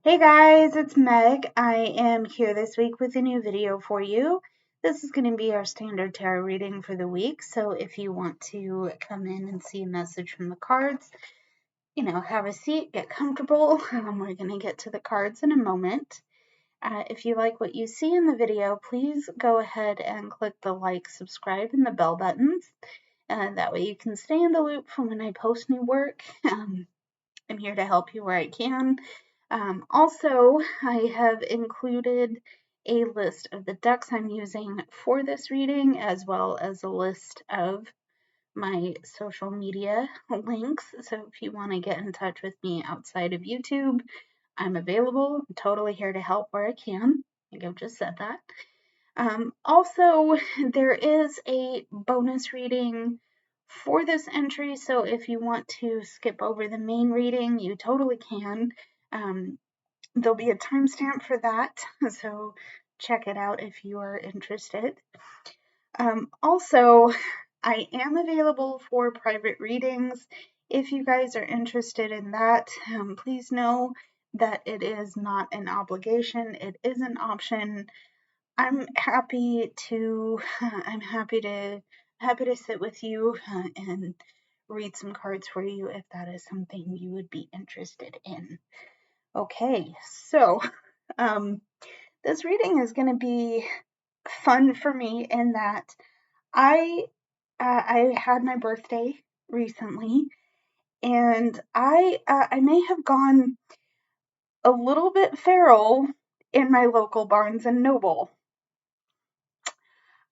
Hey guys, it's Meg. I am here this week with a new video for you. This is going to be our standard tarot reading for the week, so if you want to come in and see a message from the cards, have a seat, get comfortable. We're going to get to the cards in a moment. If you like what you see in the video, please go ahead and click the like, subscribe, and the bell buttons. That way you can stay in the loop from when I post new work. I'm here to help you where I can. Also, I have included a list of the decks I'm using for this reading, as well as a list of my social media links. So if you want to get in touch with me outside of YouTube, I'm available. I'm totally here to help where I can. I think I've just said that. Also, there is a bonus reading for this entry, so if you want to skip over the main reading, you totally can. There'll be a timestamp for that, so check it out if you are interested. Also, I am available for private readings. If you guys are interested in that, please know that it is not an obligation. It is an option. I'm happy to sit with you and read some cards for you if that is something you would be interested in. Okay, so this reading is going to be fun for me in that I had my birthday recently, and I may have gone a little bit feral in my local Barnes and Noble.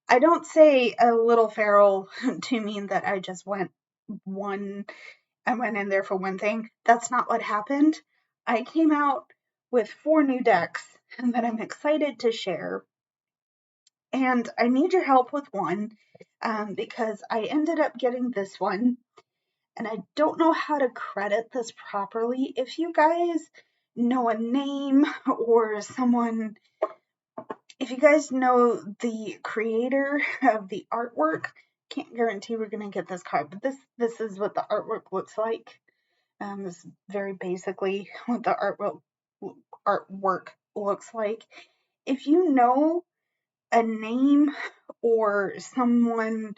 I don't say a little feral to mean that I just went in there for one thing. That's not what happened. I came out with 4 new decks that I'm excited to share. And I need your help with one because I ended up getting this one. And I don't know how to credit this properly. If you guys know a name or someone, if you guys know the creator of the artwork, can't guarantee we're going to get this card, but this is what the artwork looks like. This is very basically what the artwork looks like. If you know a name or someone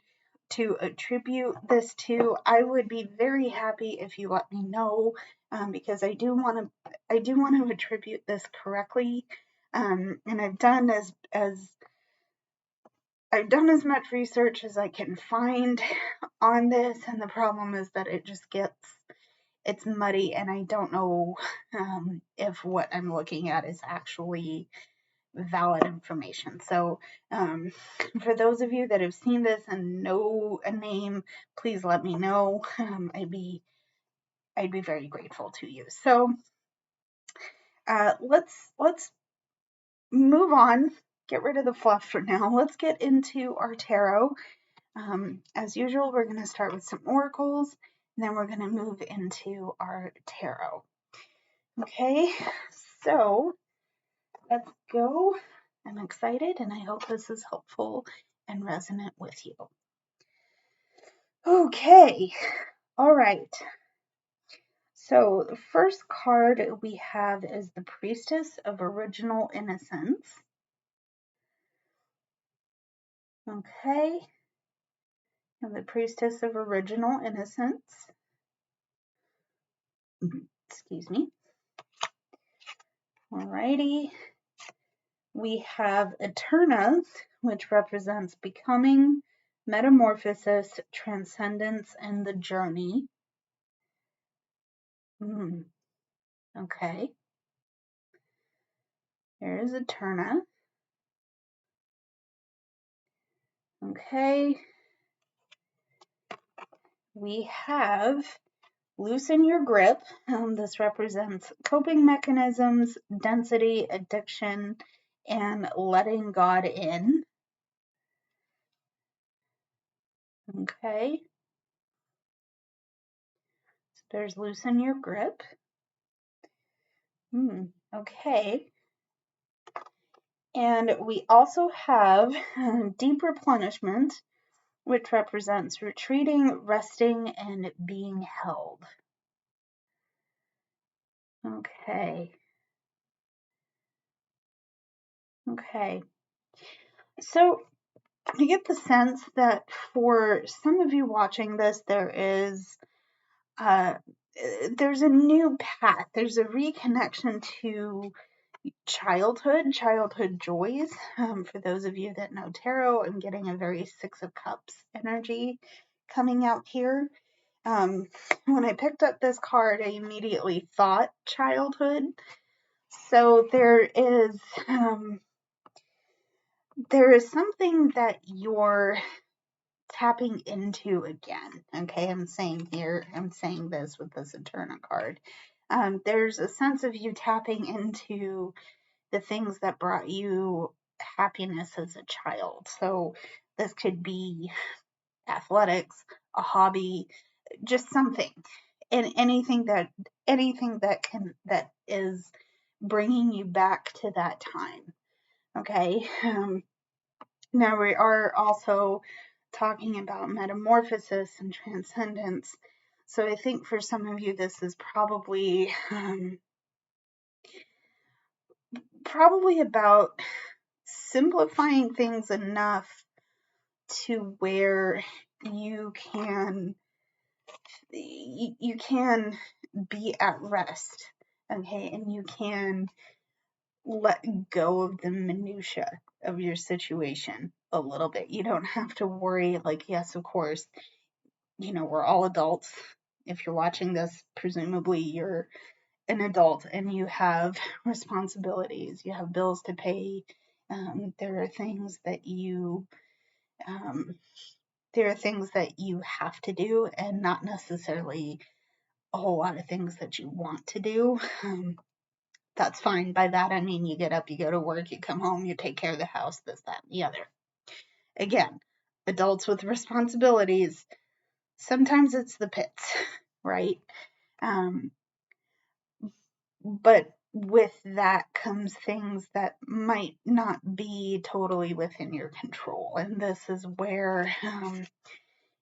to attribute this to, I would be very happy if you let me know, because I do want to attribute this correctly, and I've done as much research as I can find on this, and the problem is that it's muddy, and I don't know if what I'm looking at is actually valid information. So for those of you that have seen this and know a name, please let me know. I'd be very grateful to you. So let's move on. Get rid of the fluff for now. Let's get into our tarot. As usual, we're going to start with some oracles, and then we're going to move into our tarot. Okay, so let's go. I'm excited, and I hope this is helpful and resonant with you. Okay, all right. So the first card we have is the Priestess of Original Innocence. Okay, and the Priestess of Original Innocence. Excuse me. Alrighty. We have Eterna, which represents becoming, metamorphosis, transcendence, and the journey. Okay. There's Eterna. Okay. We have Loosen Your Grip. This represents coping mechanisms, density, addiction, and letting God in. Okay. So there's Loosen Your Grip. Okay. And we also have Deep Replenishment, which represents retreating, resting, and being held. Okay. Okay. So I get the sense that for some of you watching this, there's a new path. There's a reconnection to childhood joys. For those of you that know tarot, I'm getting a very Six of Cups energy coming out here. When I picked up this card, I immediately thought childhood. So there is something that you're tapping into again. Okay, I'm saying this with this Eterna card. There's a sense of you tapping into the things that brought you happiness as a child. So this could be athletics, a hobby, just something, and anything that is bringing you back to that time. Okay. Now we are also talking about metamorphosis and transcendence. So I think for some of you, this is probably about simplifying things enough to where you can be at rest, okay, and you can let go of the minutia of your situation a little bit. You don't have to worry, like, yes, of course, we're all adults. If you're watching this, presumably you're an adult and you have responsibilities, you have bills to pay. There are things that you have to do, and not necessarily a whole lot of things that you want to do. That's fine. By that I mean you get up, you go to work, you come home, you take care of the house, this, that, and the other. Again, adults with responsibilities, sometimes it's the pits, right? But with that comes things that might not be totally within your control. And this is where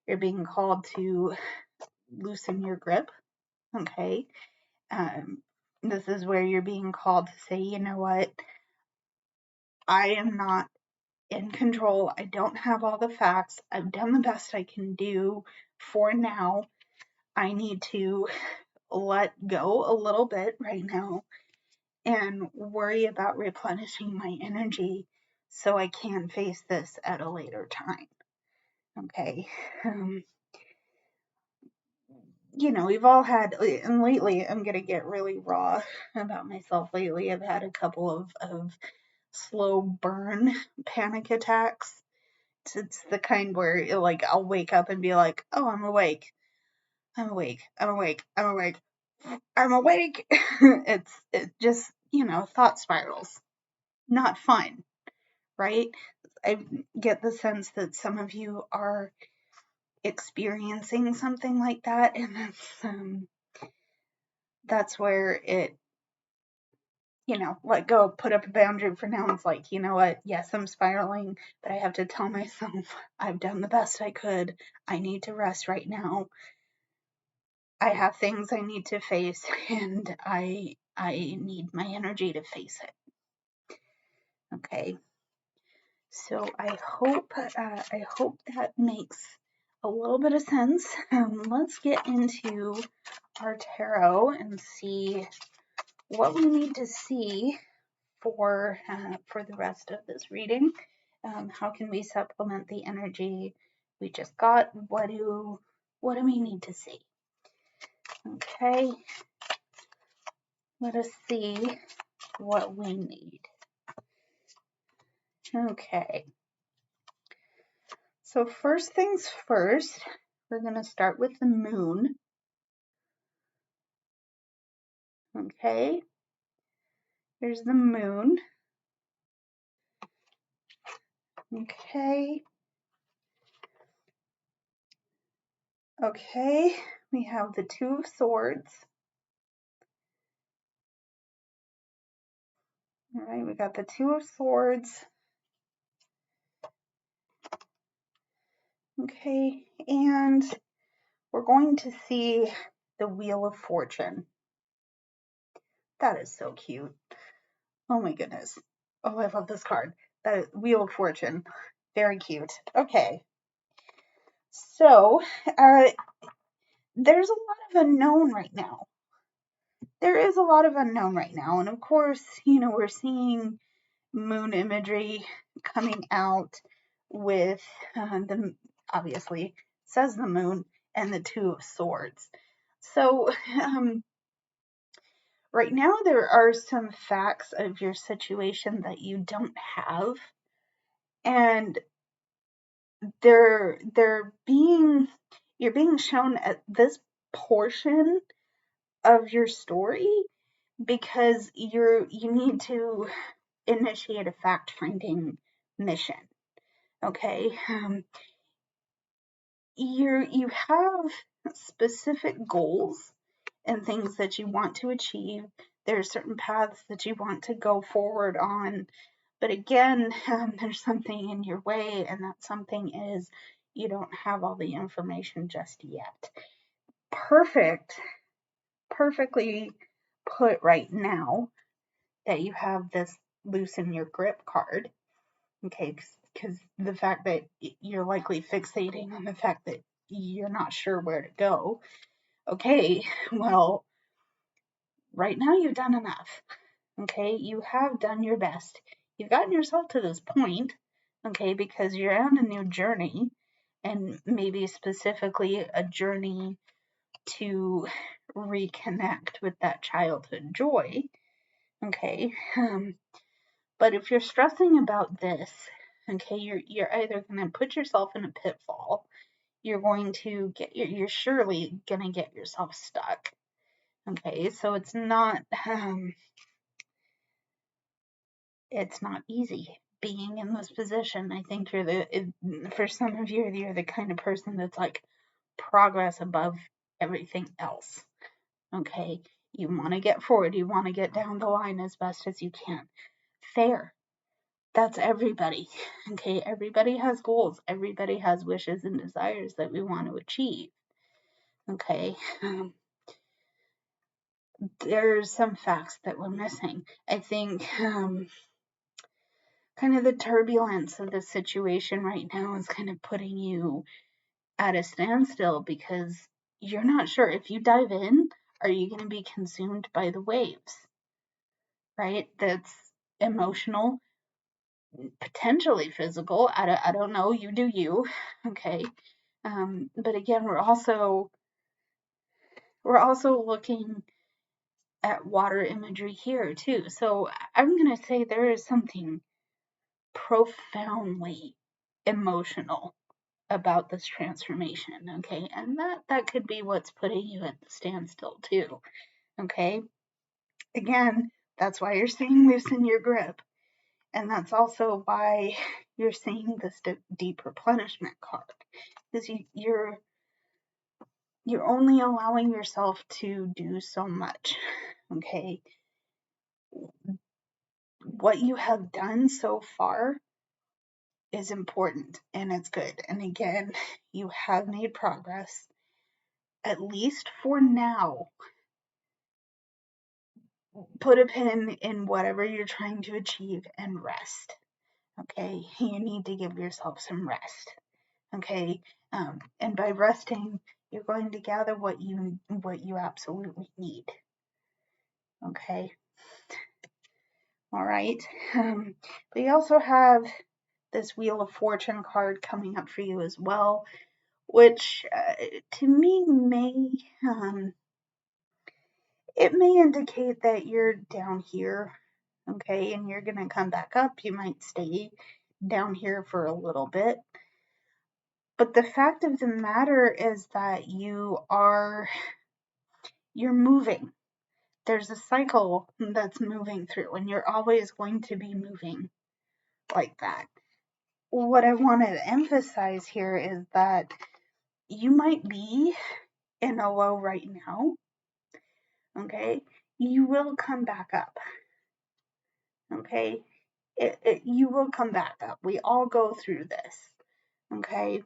you're being called to loosen your grip, okay? This is where you're being called to say, you know what? I am not in control. I don't have all the facts. I've done the best I can do for now. I need to let go a little bit right now and worry about replenishing my energy so I can face this at a later time. Okay. We've all had, and lately I'm going to get really raw about myself. Lately, I've had a couple of slow burn panic attacks. It's the kind where, like, I'll wake up and be like, oh, I'm awake. I'm awake. I'm awake. I'm awake. I'm awake. It's just, thought spirals. Not fun, right? I get the sense that some of you are experiencing something like that, and that's where it, let go, put up a boundary for now. It's like, you know what? Yes, I'm spiraling, but I have to tell myself I've done the best I could. I need to rest right now. I have things I need to face, and I need my energy to face it. Okay. So I hope that makes a little bit of sense. Let's get into our tarot and see what we need to see for the rest of this reading. How can we supplement the energy we just got? What do we need to see? Okay, let us see what we need. Okay, so first things first, we're going to start with the moon. Okay, here's the moon. Okay. Okay, we have the Two of Swords. All right, we got the Two of Swords. Okay, and we're going to see the Wheel of Fortune. That is so cute. Oh my goodness. Oh, I love this card. The Wheel of Fortune. Very cute. Okay. So, there's a lot of unknown right now. There is a lot of unknown right now. And of course, we're seeing moon imagery coming out with obviously says the moon and the Two of Swords. So, right now there are some facts of your situation that you don't have, and you're being shown at this portion of your story because you need to initiate a fact finding mission. Okay, you have specific goals and things that you want to achieve. There are certain paths that you want to go forward on, but again, there's something in your way, and that something is you don't have all the information just yet. Perfectly put right now that you have this loosen your grip card, okay, because the fact that you're likely fixating on the fact that you're not sure where to go. Okay, well, right now you've done enough. Okay, you have done your best. You've gotten yourself to this point, okay, because you're on a new journey, and maybe specifically a journey to reconnect with that childhood joy. Okay, but if you're stressing about this, okay, you're either going to put yourself in a pitfall, you're surely going to get yourself stuck. Okay, so it's not easy being in this position. I think for some of you, you're the kind of person that's like progress above everything else. Okay, you want to get forward, you want to get down the line as best as you can. Fair. That's everybody. Okay, everybody has goals, everybody has wishes and desires that we want to achieve. Okay, there's some facts that we're missing. I think kind of the turbulence of the situation right now is kind of putting you at a standstill because you're not sure if you dive in, are you going to be consumed by the waves? Right? That's emotional, potentially physical. I don't know. You do you. Okay. But again, we're also looking at water imagery here too. So I'm going to say there is something profoundly emotional about this transformation, okay? And that could be what's putting you at the standstill too, okay? Again, that's why you're seeing loosen your grip, and that's also why you're seeing this deep replenishment card, because you're only allowing yourself to do so much, okay? What you have done so far is important and it's good. And again, you have made progress, at least for now. Put a pin in whatever you're trying to achieve and rest. Okay, you need to give yourself some rest. Okay, and by resting, you're going to gather what you absolutely need. Okay, all right. We also have this Wheel of Fortune card coming up for you as well, which to me it may indicate that you're down here, okay, and you're going to come back up. You might stay down here for a little bit. But the fact of the matter is that you're moving. There's a cycle that's moving through, and you're always going to be moving like that. What I want to emphasize here is that you might be in a low right now, okay? You will come back up, okay? You will come back up. We all go through this, okay?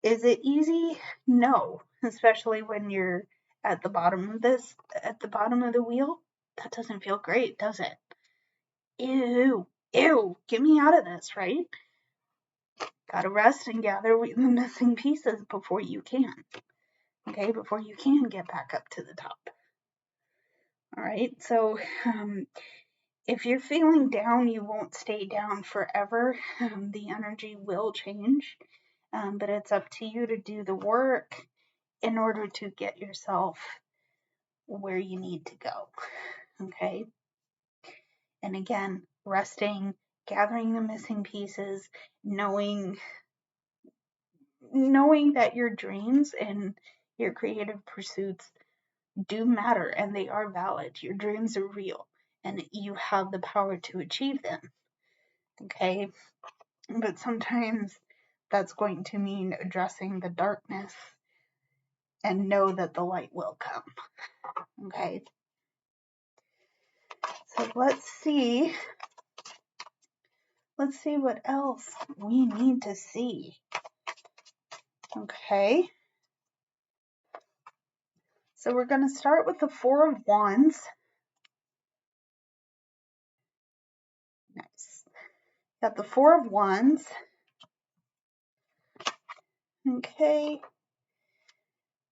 Is it easy? No, especially when you're at the bottom of the wheel. That doesn't feel great, does it? ew, get me out of this, right? Gotta rest and gather the missing pieces before you can. Okay, before you can get back up to the top. All right, so if you're feeling down, you won't stay down forever. The energy will change, but it's up to you to do the work in order to get yourself where you need to go. Okay, and again, resting, gathering the missing pieces, knowing that your dreams and your creative pursuits do matter and they are valid. Your dreams are real and you have the power to achieve them. Okay, but sometimes that's going to mean addressing the darkness and know that the light will come. Okay, so let's see what else we need to see. Okay, so we're going to start with the Four of Wands. Nice. Got the Four of Wands. Okay,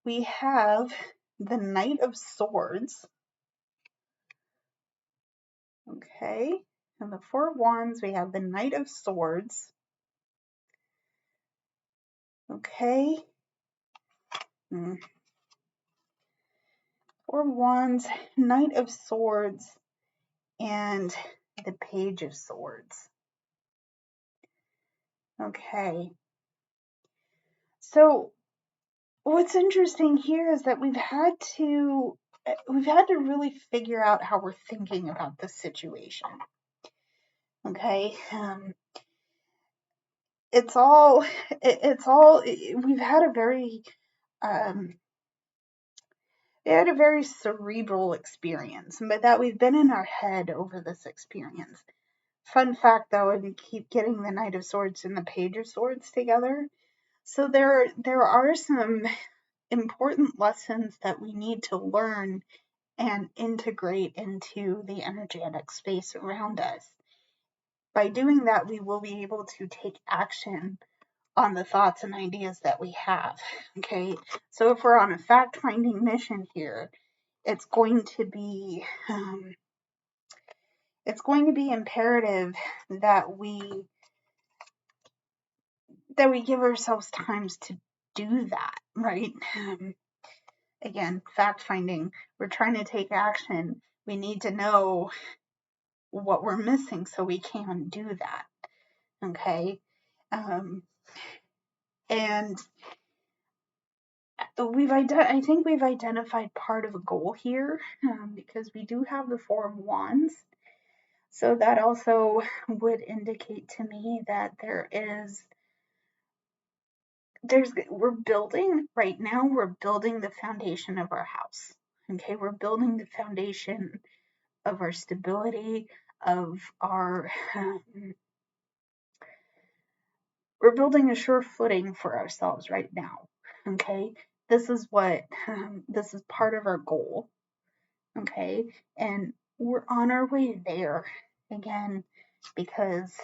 we have the Knight of Swords. Okay, and the Four of Wands, we have the Knight of Swords. Okay. Four of Wands, Knight of Swords, and the Page of Swords. Okay. So what's interesting here is that we've had to really figure out how we're thinking about this situation. Okay. We've had a very cerebral experience, but that we've been in our head over this experience. Fun fact though, I keep getting the Knight of Swords and the Page of Swords together. So there are some important lessons that we need to learn and integrate into the energetic space around us. By doing that, we will be able to take action on the thoughts and ideas that we have. Okay, so if we're on a fact-finding mission here, it's going to be imperative that we give ourselves times to do that, right? Again, fact-finding, we're trying to take action. We need to know what we're missing so we can do that, okay? And I think we've identified part of a goal here, because we do have the Four of Wands. So that also would indicate to me that we're building the foundation of our house. Okay, we're building the foundation of our stability, of our we're building a sure footing for ourselves right now. Okay, this is part of our goal. Okay, and we're on our way there again because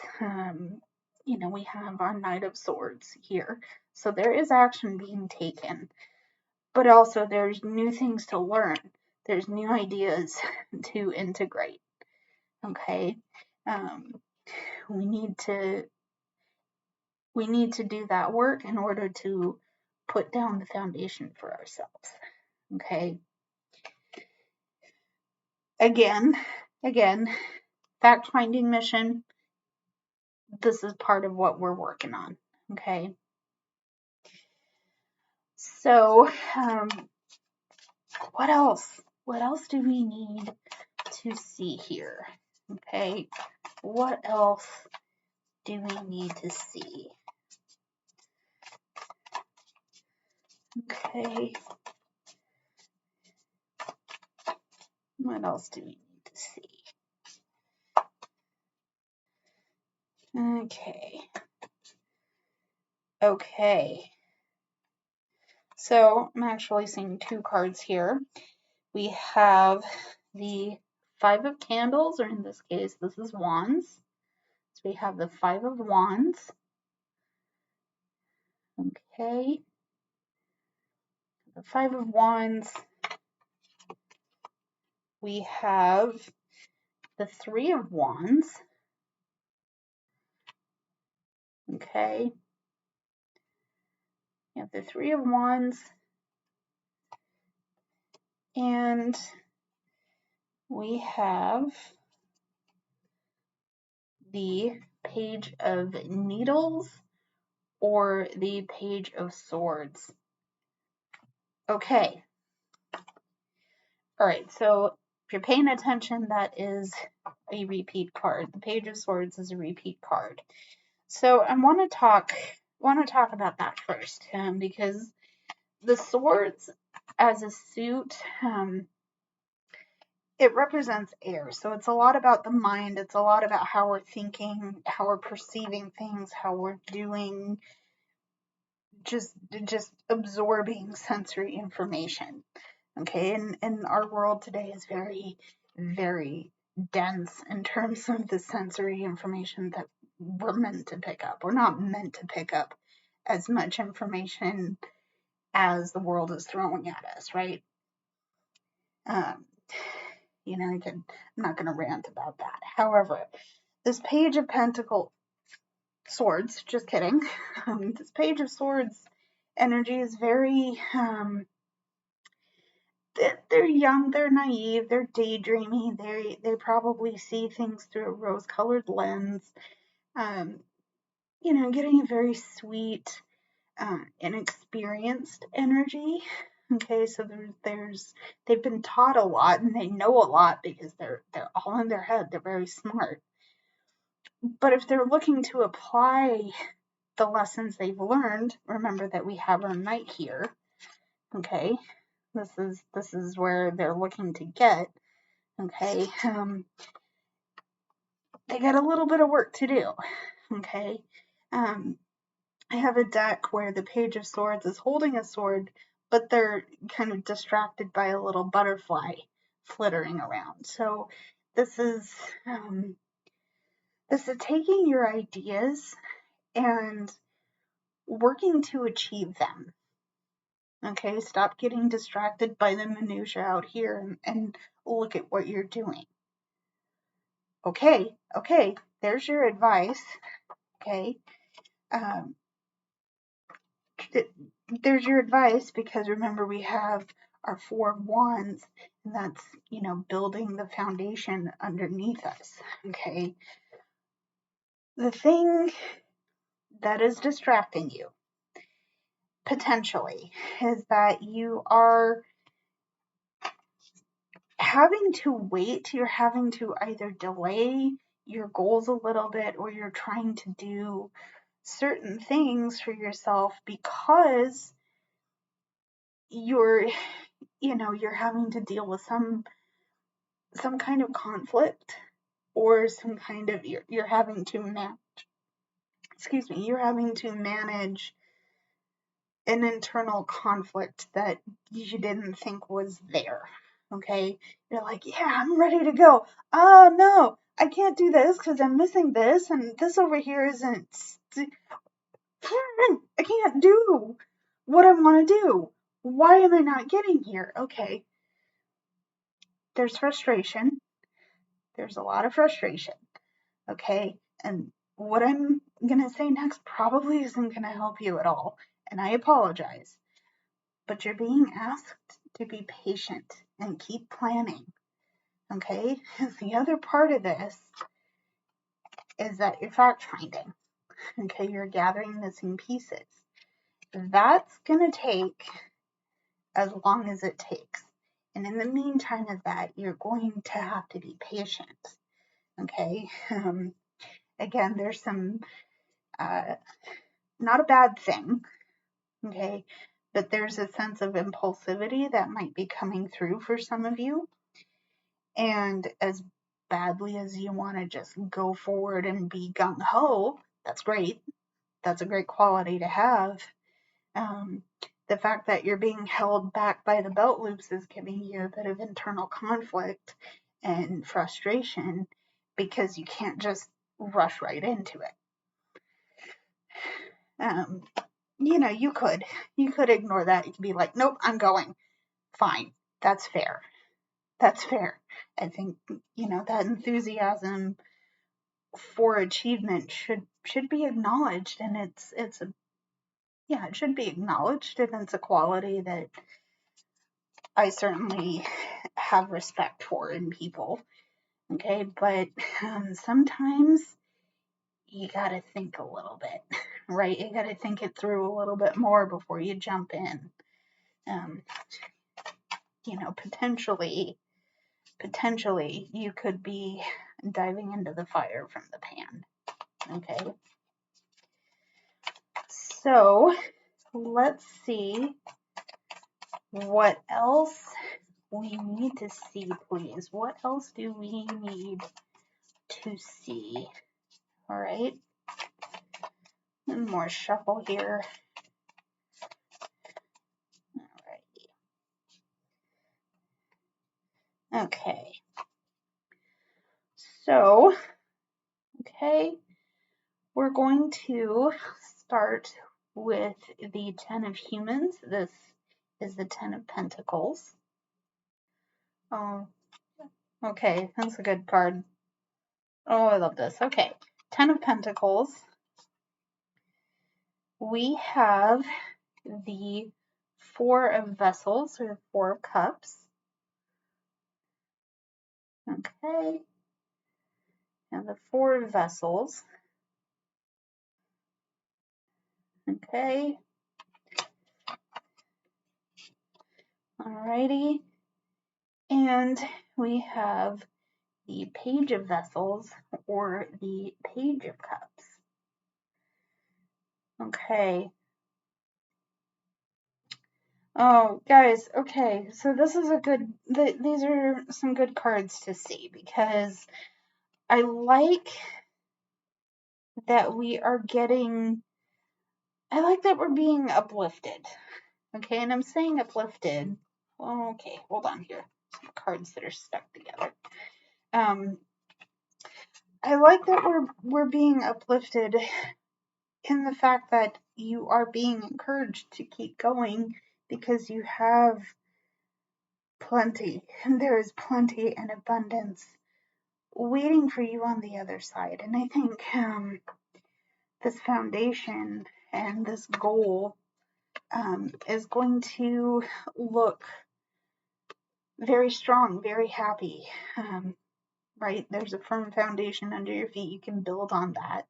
we have our Knight of Swords here, so there is action being taken, but also there's new things to learn, there's new ideas to integrate. Okay, we need to do that work in order to put down the foundation for ourselves. Okay, again, fact-finding mission, this is part of what we're working on. Okay, so what else do we need to see here? Okay, what else do we need to see? Okay, what else do we need to see? Okay, so I'm actually seeing two cards here. We have the Five of Candles, or in this case, this is Wands. So we have the Five of Wands. Okay. The Five of Wands. We have the Three of Wands. Okay. We have the Three of Wands. And we have the Page of Needles or the Page of Swords. Okay. All right, so if you're paying attention, that is a repeat card. The Page of Swords is a repeat card. So I want to talk about that first, because the swords as a suit, it represents air. So it's a lot about the mind. It's a lot about how we're thinking, how we're perceiving things, how we're doing, just absorbing sensory information. Okay, and our world today is very, very dense in terms of the sensory information that we're meant to pick up. We're not meant to pick up as much information as the world is throwing at us, right? I'm not going to rant about that. However, this Page of Swords, just kidding. This Page of Swords energy is very, they're young, they're naive, they're daydreamy, they probably see things through a rose-colored lens, getting a very sweet, inexperienced energy. Okay, so they've been taught a lot and they know a lot because they're all in their head. They're very smart. But if they're looking to apply the lessons they've learned, remember that we have our Knight here. Okay, this is where they're looking to get. Okay, they got a little bit of work to do. Okay, I have a deck where the Page of Swords is holding a sword, but they're kind of distracted by a little butterfly flittering around. So this is taking your ideas and working to achieve them. Okay, stop getting distracted by the minutia out here and look at what you're doing. Okay, there's your advice. Okay, there's your advice, because remember we have our Four of Wands, and that's, building the foundation underneath us. Okay, the thing that is distracting you potentially is that you are having to wait. You're having to either delay your goals a little bit, or you're trying to do certain things for yourself because you're having to deal with some kind of conflict, or some kind of you're having to manage an internal conflict that you didn't think was there. Okay, you're like, yeah, I'm ready to go. Oh no, I can't do this because I'm missing this, and this over here isn't. I can't do what I want to do. Why am I not getting here? Okay, there's frustration. There's a lot of frustration. Okay, and what I'm gonna say next probably isn't gonna help you at all, and I apologize. But you're being asked to be patient and keep planning. Okay? The other part of this is that you're fact finding. Okay, you're gathering missing pieces. That's gonna take as long as it takes. And in the meantime of that, you're going to have to be patient. Okay? Again, there's some, not a bad thing. Okay? But there's a sense of impulsivity that might be coming through for some of you. And as badly as you want to just go forward and be gung-ho, that's great. That's a great quality to have. The fact that you're being held back by the belt loops is giving you a bit of internal conflict, and frustration because you can't just rush right into it. You could ignore that. You could be like, nope, I'm going. Fine. That's fair. That's fair. I think, that enthusiasm for achievement should be acknowledged, and it should be acknowledged, and it's a quality that I certainly have respect for in people. Okay, but sometimes you gotta think a little bit, right? You gotta think it through a little bit more before you jump in. Potentially you could be diving into the fire from the pan. Okay, so let's see what else we need to see, please. What else do we need to see? All right, one more shuffle here. All right. Okay. So, we're going to start with the 10 of Humans. This is the 10 of Pentacles. Oh, okay, that's a good card. Oh, I love this. Okay, 10 of Pentacles. We have the 4 of Vessels, or the 4 of Cups. Okay, and the 4 of Vessels. Okay. Alrighty. And we have the Page of Vessels, or the Page of Cups. Okay. Oh, guys, okay, so this is these are some good cards to see, because I like that we're being uplifted, okay, and I'm saying uplifted, okay, hold on here, some cards that are stuck together. I like that we're being uplifted in the fact that you are being encouraged to keep going, because you have plenty, and there is plenty and abundance waiting for you on the other side. And I think this foundation and this goal is going to look very strong, very happy, right? There's a firm foundation under your feet. You can build on that.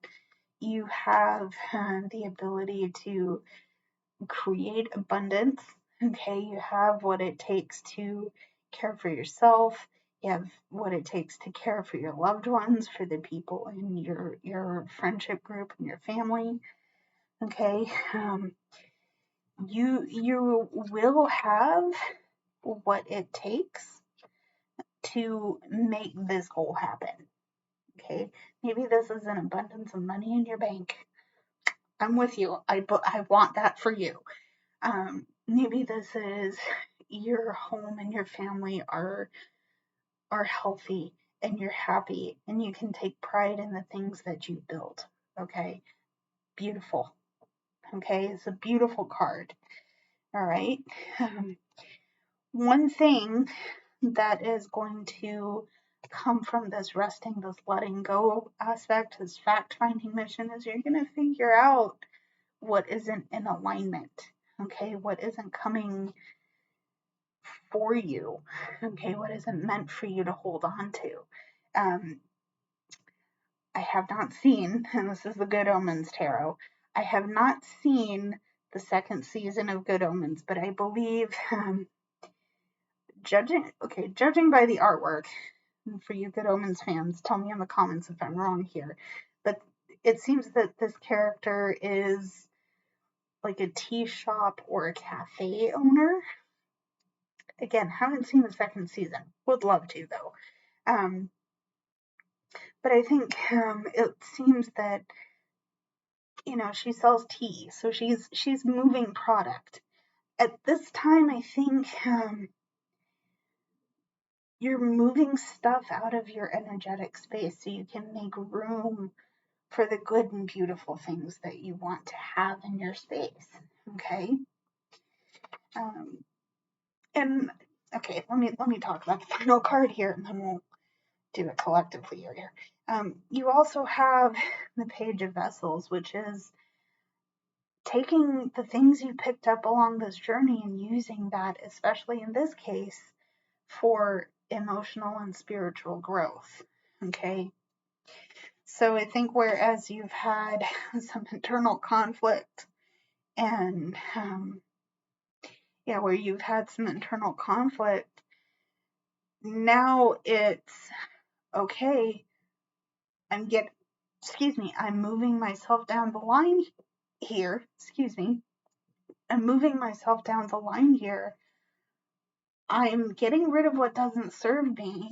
You have the ability to create abundance. Okay, you have what it takes to care for yourself. You have what it takes to care for your loved ones, for the people in your friendship group and your family. Okay, you will have what it takes to make this goal happen. Okay, maybe this is an abundance of money in your bank. I'm with you. I want that for you. Maybe this is your home and your family are healthy and you're happy and you can take pride in the things that you built. Okay, beautiful. Okay, it's a beautiful card. All right. One thing that is going to come from this resting, this letting go aspect, this fact finding mission, is you're going to figure out what isn't in alignment. Okay, what isn't coming for you. Okay, what isn't meant for you to hold on to. I have not seen, and this is the Good Omens Tarot, I have not seen the second season of Good Omens, but I believe, judging by the artwork, and for you Good Omens fans, tell me in the comments if I'm wrong here, but it seems that this character is like a tea shop or a cafe owner. Again, haven't seen the second season. Would love to, though. But I think it seems that, she sells tea, so she's moving product. At this time, I think you're moving stuff out of your energetic space so you can make room for the good and beautiful things that you want to have in your space. Okay. Um, and okay, let me talk about the final card here, and then we'll do it collectively here. You also have the Page of Vessels, which is taking the things you picked up along this journey and using that, especially in this case, for emotional and spiritual growth. Okay. So I think whereas you've had some internal conflict and, where you've had some internal conflict, now it's okay. I'm moving myself down the line here. I'm moving myself down the line here. I'm getting rid of what doesn't serve me,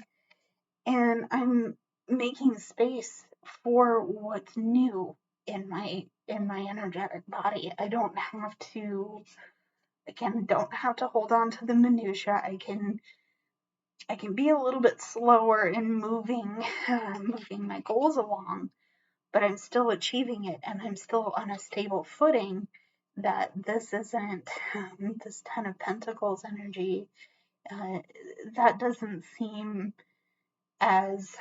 and I'm making space for what's new in my energetic body. I don't have to hold on to the minutia. I can be a little bit slower in moving my goals along, but I'm still achieving it, and I'm still on a stable footing. That this isn't this Ten of Pentacles energy. That doesn't seem as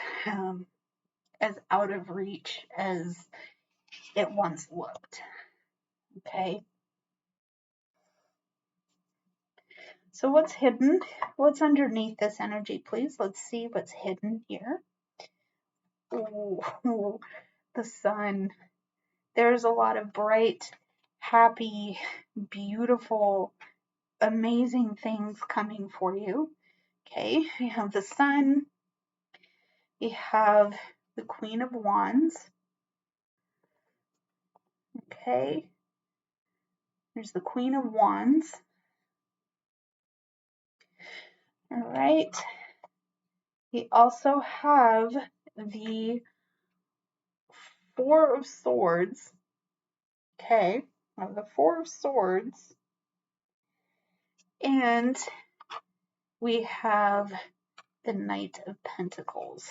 out of reach as it once looked. Okay. So what's hidden? What's underneath this energy, please? Let's see what's hidden here. Ooh, the sun. There's a lot of bright, happy, beautiful, amazing things coming for you. Okay, we have the sun. We have the Queen of Wands. Okay, there's the Queen of Wands. All right. We also have the Four of Swords. Okay, the Four of Swords. And we have the Knight of Pentacles.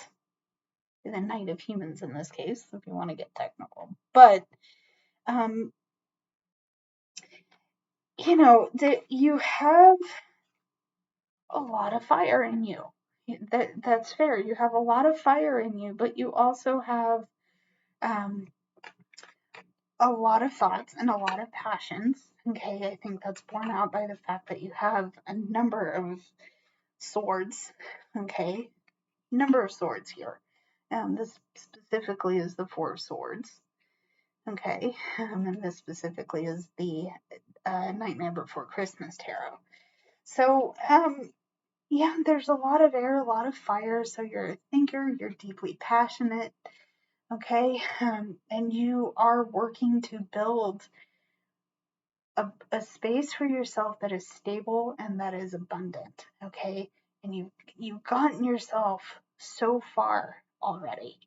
The Knight of Humans in this case, if you want to get technical. But, you have a lot of fire in you. That's fair. You have a lot of fire in you, but you also have a lot of thoughts and a lot of passions. Okay, I think that's borne out by the fact that you have a number of swords. Okay, number of swords here. This specifically is the Four of Swords. Okay, and this specifically is the Nightmare Before Christmas tarot. So, there's a lot of air, a lot of fire. So you're a thinker, you're deeply passionate. Okay, and you are working to build a space for yourself that is stable and that is abundant. Okay, and you've gotten yourself so far already.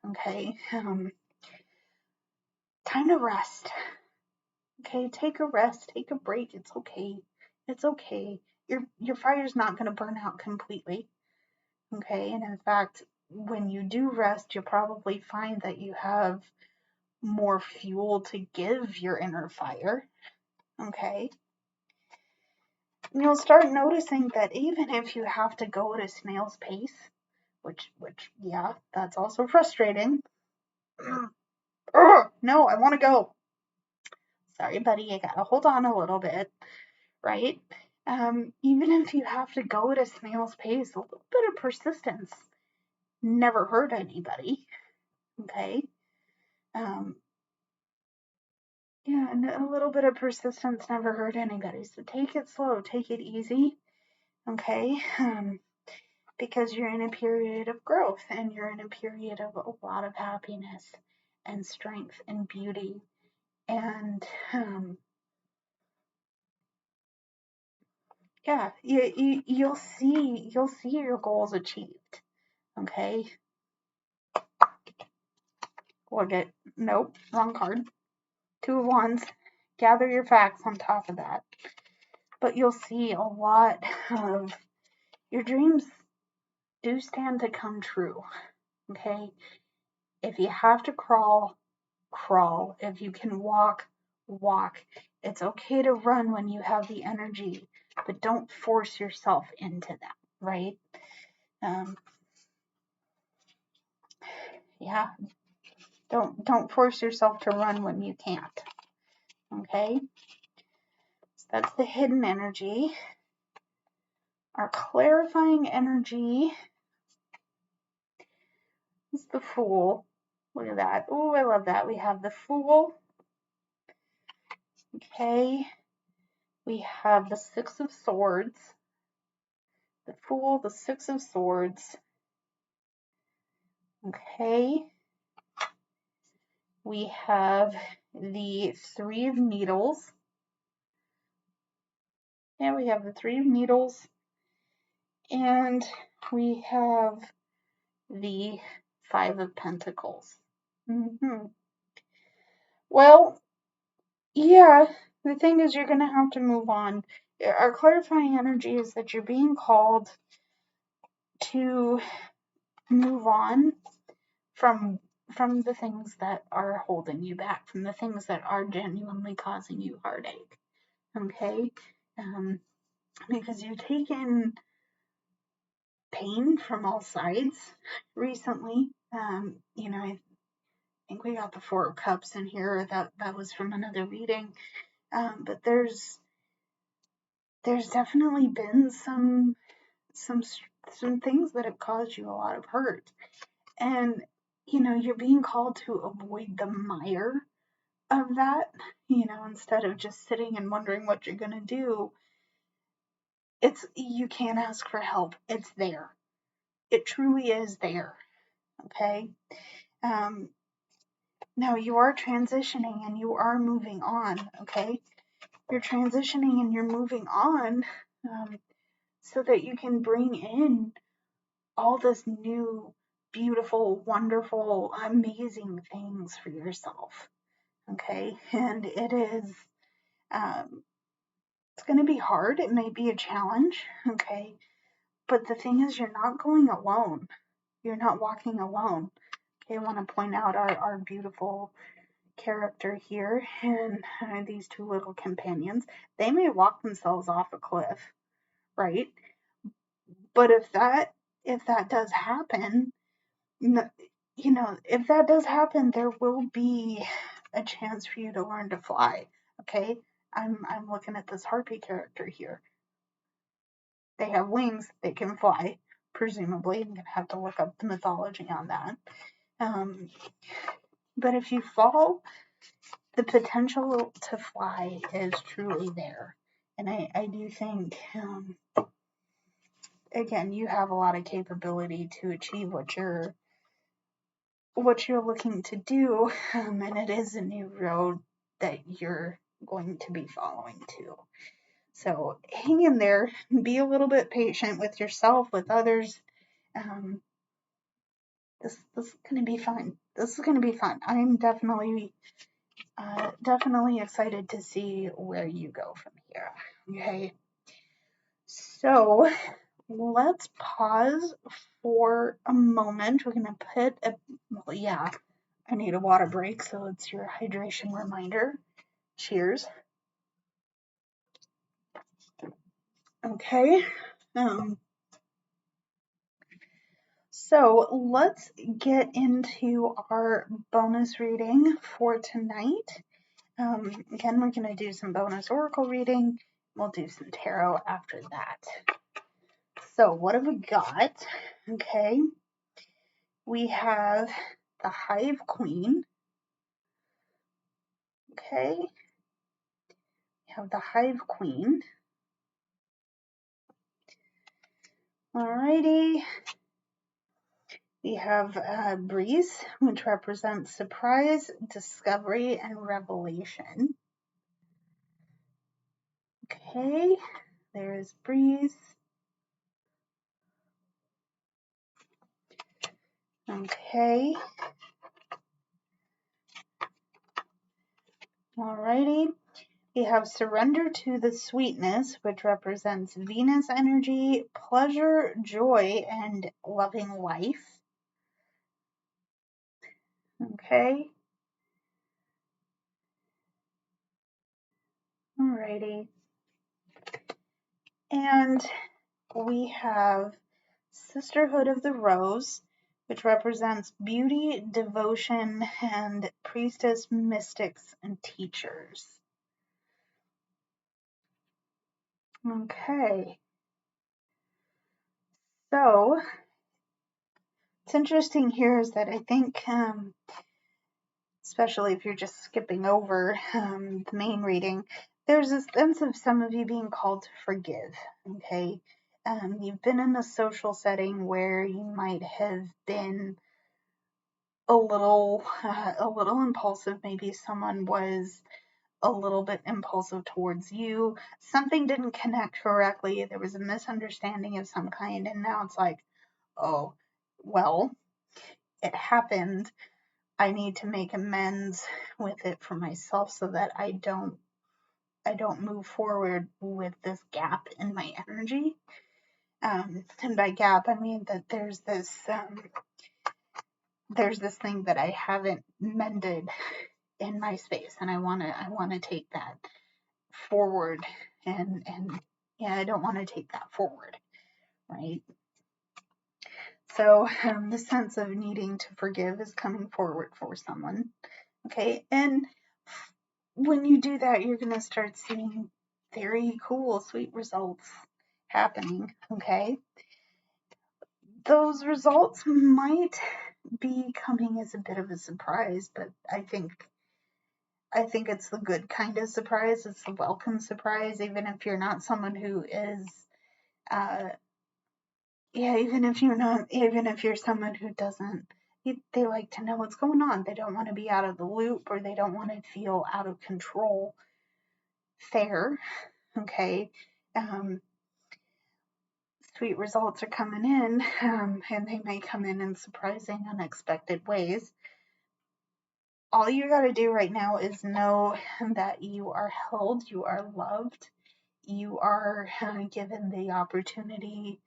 Okay, time to rest. Okay, take a rest, take a break. It's okay. It's okay. Your fire's not going to burn out completely. Okay, and in fact, when you do rest, you'll probably find that you have more fuel to give your inner fire. Okay, and you'll start noticing that even if you have to go at a snail's pace, which that's also frustrating. No, I want to go. Sorry, buddy, I gotta hold on a little bit, right? Even if you have to go at a snail's pace, a little bit of persistence never hurt anybody. Okay. And a little bit of persistence never hurt anybody. So take it slow, take it easy. Okay. Because you're in a period of growth and you're in a period of a lot of happiness and strength and beauty. And you'll see your goals achieved. Okay. Look at, nope, wrong card. Two of Wands. Gather your facts on top of that. But you'll see a lot of your dreams do stand to come true. Okay? If you have to crawl, crawl. If you can walk, walk. It's okay to run when you have the energy, but don't force yourself into that, right? Yeah, don't force yourself to run when you can't. Okay? So that's the hidden energy. Our clarifying energy is the Fool. Look at that. Oh, I love that. We have the Fool. Okay. We have the Six of Swords. The Fool, the Six of Swords. Okay. We have the Three of Needles. Yeah, we have the Three of Needles. And we have the Five of Pentacles. Well, yeah, the thing is you're going to have to move on. Our clarifying energy is that you're being called to move on from the things that are holding you back, from the things that are genuinely causing you heartache. Okay? Because you've taken pain from all sides recently. I think we got the Four of Cups in here. That was from another reading. But there's definitely been some things that have caused you a lot of hurt. And, you're being called to avoid the mire of that, instead of just sitting and wondering what you're going to do. You can't ask for help. It's there. It truly is there. Okay? Now you are transitioning and you are moving on. Okay? You're transitioning and you're moving on so that you can bring in all this new, beautiful, wonderful, amazing things for yourself. Okay? And it is, it's going to be hard. It may be a challenge. Okay? But the thing is, you're not going alone. You're not walking alone. Okay? I want to point out our beautiful character here and these two little companions. They may walk themselves off a cliff, right? But if that does happen, if that does happen, there will be a chance for you to learn to fly. Okay, I'm looking at this harpy character here. They have wings, they can fly, presumably. I'm gonna have to look up the mythology on that. But if you fall, the potential to fly is truly there. And I do think, again, you have a lot of capability to achieve what you're looking to do, and it is a new road that you're going to be following too. So hang in there, be a little bit patient with yourself, with others. This is going to be fun. This is going to be fun. I'm definitely excited to see where you go from here. Okay. So let's pause for a moment. We're going to put I need a water break, so it's your hydration reminder. Cheers. Okay. So let's get into our bonus reading for tonight. Again, we're going to do some bonus oracle reading. We'll do some tarot after that. So what have we got? Okay. We have the Hive Queen. Okay. We have the Hive Queen. Alrighty. We have Breeze, which represents surprise, discovery, and revelation. Okay, there's Breeze. Okay. Alrighty. We have surrender to the sweetness, which represents Venus energy, pleasure, joy, and loving life. Okay. Alrighty. And we have Sisterhood of the Rose, which represents beauty, devotion, and priestess, mystics, and teachers. Okay. So, what's interesting here is that I think, especially if you're just skipping over the main reading, there's a sense of some of you being called to forgive. Okay. You've been in a social setting where you might have been a little impulsive. Maybe someone was a little bit impulsive towards you. Something didn't connect correctly. There was a misunderstanding of some kind, and now it's like, oh, well, it happened. I need to make amends with it for myself so that I don't move forward with this gap in my energy. And by gap, I mean that there's this thing that I haven't mended in my space, and I wanna take that forward, and yeah, I don't want to take that forward, right? So the sense of needing to forgive is coming forward for someone. Okay, and when you do that, you're gonna start seeing very cool, sweet results happening. Okay, those results might be coming as a bit of a surprise, but I think it's the good kind of surprise. It's the welcome surprise, even if you're not someone who is, even if you're someone who doesn't, they like to know what's going on. They don't want to be out of the loop, or they don't want to feel out of control. Fair, okay. Sweet results are coming in, and they may come in surprising, unexpected ways. All you got to do right now is know that you are held, you are loved, you are given the opportunity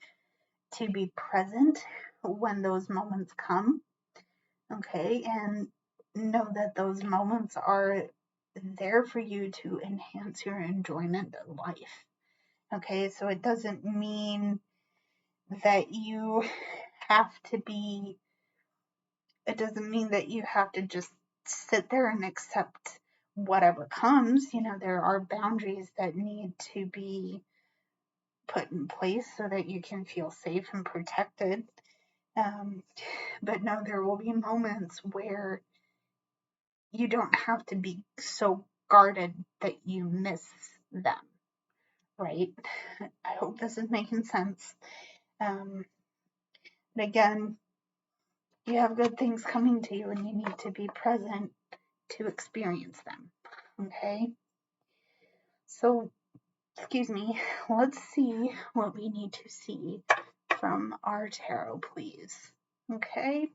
to be present when those moments come, okay? And know that those moments are there for you to enhance your enjoyment of life, okay? So it doesn't mean that you have to be, it doesn't mean that you have to just sit there and accept whatever comes. There are boundaries that need to be put in place so that you can feel safe and protected. But no, there will be moments where you don't have to be so guarded that you miss them, right? I hope this is making sense. But again, you have good things coming to you, and you need to be present to experience them, okay? So, excuse me, let's see what we need to see from our tarot, please. Okay?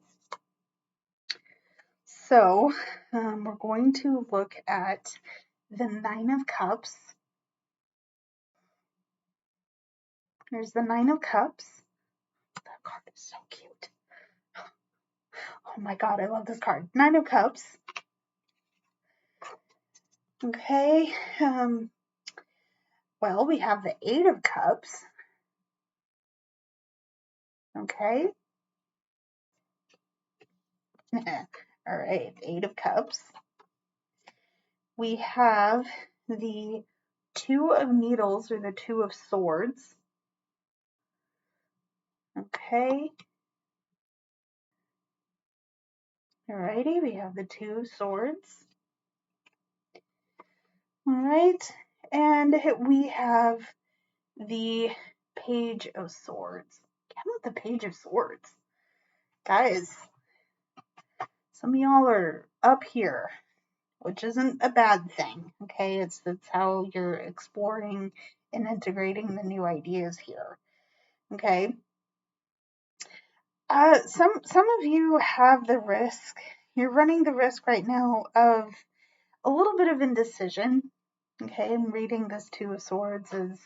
So, we're going to look at the Nine of Cups. There's the Nine of Cups. That card is so cute. Oh my god, I love this card. Nine of Cups. Okay. Well, we have the Eight of Cups. Okay. All right, Eight of Cups. We have the Two of Needles, or the Two of Swords. Okay. Alrighty, we have the Two of Swords. Alright, and we have the Page of Swords. How about the Page of Swords? Guys, some of y'all are up here, which isn't a bad thing, okay? It's how you're exploring and integrating the new ideas here, okay? Some of you have the risk, you're running the risk right now of a little bit of indecision, Okay, I'm reading this Two of Swords as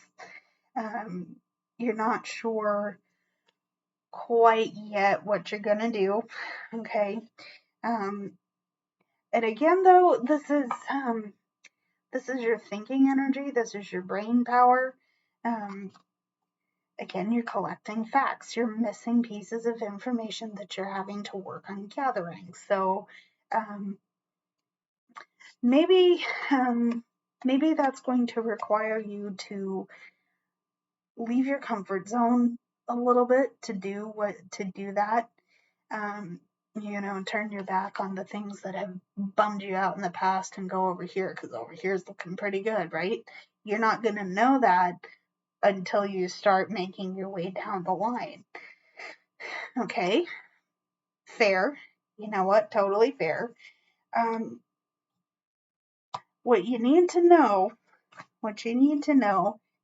you're not sure quite yet what you're gonna do. Okay. And again, though, this is your thinking energy. This is your brain power. Again, you're collecting facts. You're missing pieces of information that you're having to work on gathering. So maybe that's going to require you to leave your comfort zone a little bit to do that. Turn your back on the things that have bummed you out in the past and go over here, because over here is looking pretty good, right? You're not going to know that until you start making your way down the line. Okay, fair. You know what? Totally fair. What you need to know,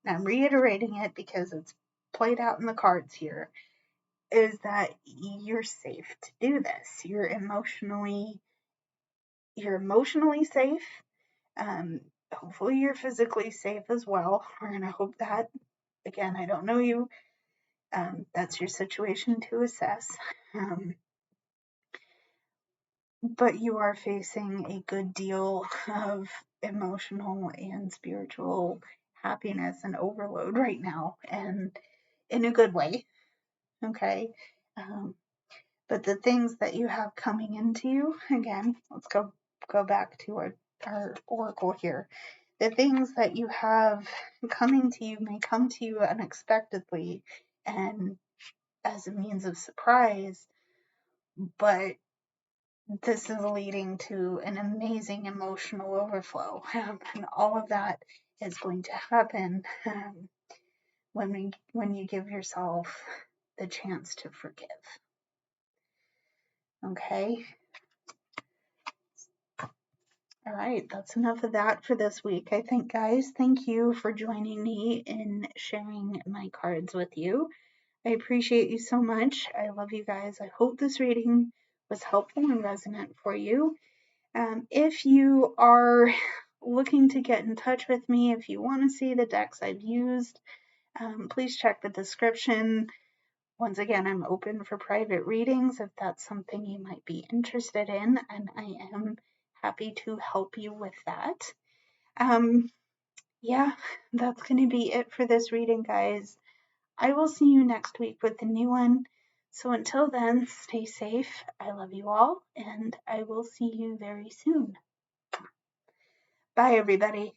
and I'm reiterating it because it's played out in the cards here, is that you're safe to do this. You're emotionally safe. Hopefully you're physically safe as well. We're going to hope that. Again, I don't know you. That's your situation to assess. But you are facing a good deal of emotional and spiritual happiness and overload right now, and in a good way. Okay. But the things that you have coming into you, again, let's go back to our oracle here. The things that you have coming to you may come to you unexpectedly and as a means of surprise, but this is leading to an amazing emotional overflow. And all of that is going to happen when you give yourself the chance to forgive. Okay? All right, that's enough of that for this week, I think, guys. Thank you for joining me in sharing my cards with you. I appreciate you so much. I love you guys. I hope this reading was helpful and resonant for you. If you are looking to get in touch with me, if you want to see the decks I've used, please check the description. Once again, I'm open for private readings if that's something you might be interested in, and I am happy to help you with that. Yeah, that's going to be it for this reading, guys. I will see you next week with the new one. So until then, stay safe. I love you all, and I will see you very soon. Bye, everybody.